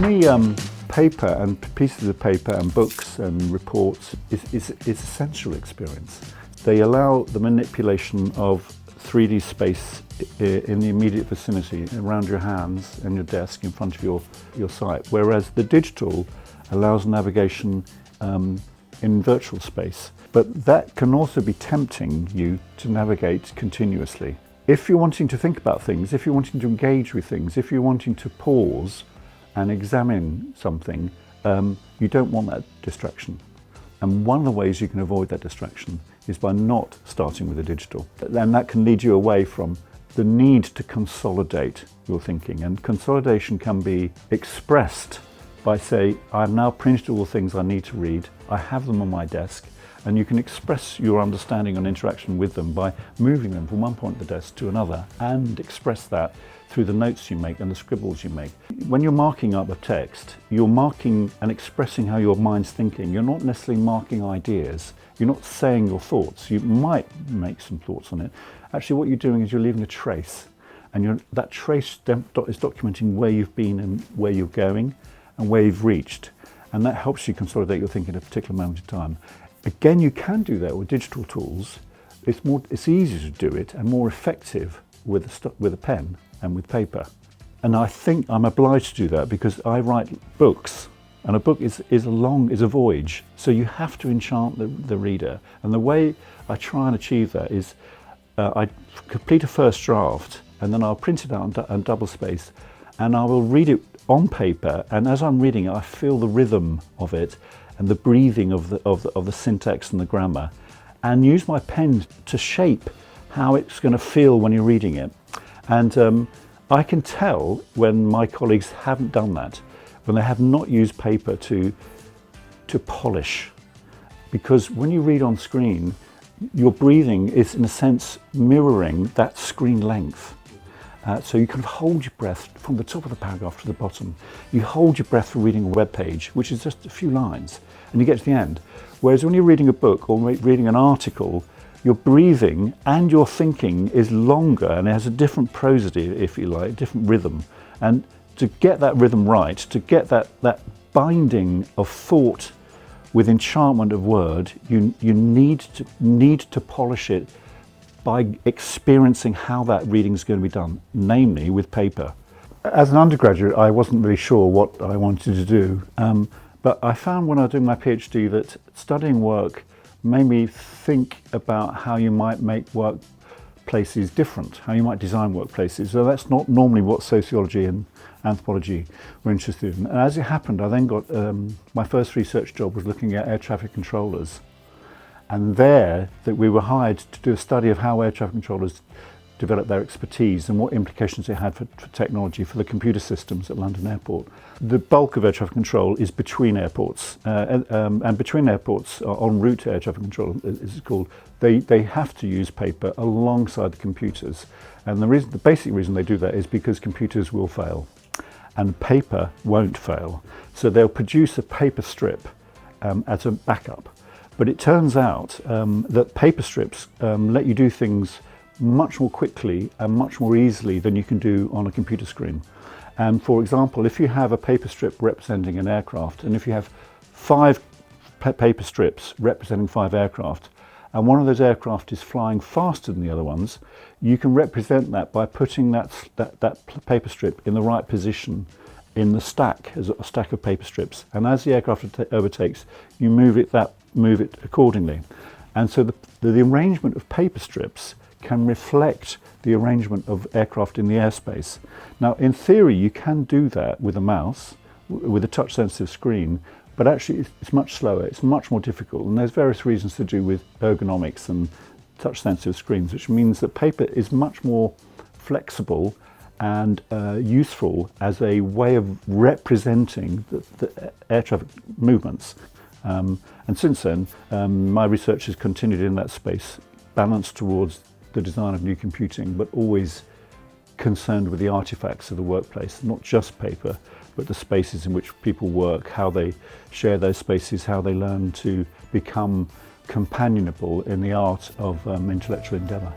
me, paper and pieces of paper and books and reports is essential experience. They allow the manipulation of 3D space in the immediate vicinity, around your hands and your desk in front of your site, whereas the digital allows navigation in virtual space. But that can also be tempting you to navigate continuously. If you're wanting to think about things, if you're wanting to engage with things, if you're wanting to pause and examine something, you don't want that distraction. And one of the ways you can avoid that distraction is by not starting with the digital. And that can lead you away from the need to consolidate your thinking. And consolidation can be expressed by, say, I've now printed all the things I need to read, I have them on my desk, and you can express your understanding and interaction with them by moving them from one point of the desk to another, and express that through the notes you make and the scribbles you make. When you're marking up a text, you're marking and expressing how your mind's thinking. You're not necessarily marking ideas. You're not saying your thoughts. You might make some thoughts on it. Actually, what you're doing is you're leaving a trace, and that trace is documenting where you've been and where you're going and where you've reached. And that helps you consolidate your thinking at a particular moment in time. Again, you can do that with digital tools. It's easier to do it and more effective with a pen and with paper. And I think I'm obliged to do that because I write books, and a book is a voyage. So you have to enchant the reader. And the way I try and achieve that is I complete a first draft, and then I'll print it out on double space, and I will read it on paper. And as I'm reading it, I feel the rhythm of it and the breathing of the syntax and the grammar, and use my pen to shape how it's going to feel when you're reading it. And I can tell when my colleagues haven't done that, when they have not used paper to polish. Because when you read on screen, your breathing is in a sense mirroring that screen length. So you can hold your breath from the top of the paragraph to the bottom. You hold your breath for reading a web page, which is just a few lines, and you get to the end. Whereas when you're reading a book or reading an article, your breathing and your thinking is longer, and it has a different prosody, if you like, a different rhythm. And to get that rhythm right, to get that binding of thought with enchantment of word, you need to polish it by experiencing how that reading is going to be done, namely with paper. As an undergraduate, I wasn't really sure what I wanted to do, but I found when I was doing my PhD that studying work made me think about how you might make workplaces different, how you might design workplaces. So that's not normally what sociology and anthropology were interested in. And as it happened, I then got, my first research job was looking at air traffic controllers. And there, that we were hired to do a study of how air traffic controllers developed their expertise and what implications it had for technology, for the computer systems at London Airport. The bulk of air traffic control is between airports, and between airports, en route air traffic control is called, they have to use paper alongside the computers. And the basic reason they do that is because computers will fail, and paper won't fail. So they'll produce a paper strip as a backup. But it turns out that paper strips let you do things much more quickly and much more easily than you can do on a computer screen. And for example, if you have a paper strip representing an aircraft, and if you have 5 paper strips representing 5 aircraft, and one of those aircraft is flying faster than the other ones, you can represent that by putting that paper strip in the right position in the stack, as a stack of paper strips. And as the aircraft overtakes, you move it accordingly. And so the arrangement of paper strips can reflect the arrangement of aircraft in the airspace. Now, in theory, you can do that with a mouse, with a touch-sensitive screen, but actually it's much slower, it's much more difficult, and there's various reasons to do with ergonomics and touch-sensitive screens, which means that paper is much more flexible and useful as a way of representing the air traffic movements. And since then, my research has continued in that space, balanced towards the design of new computing, but always concerned with the artifacts of the workplace, not just paper, but the spaces in which people work, how they share those spaces, how they learn to become companionable in the art of intellectual endeavour.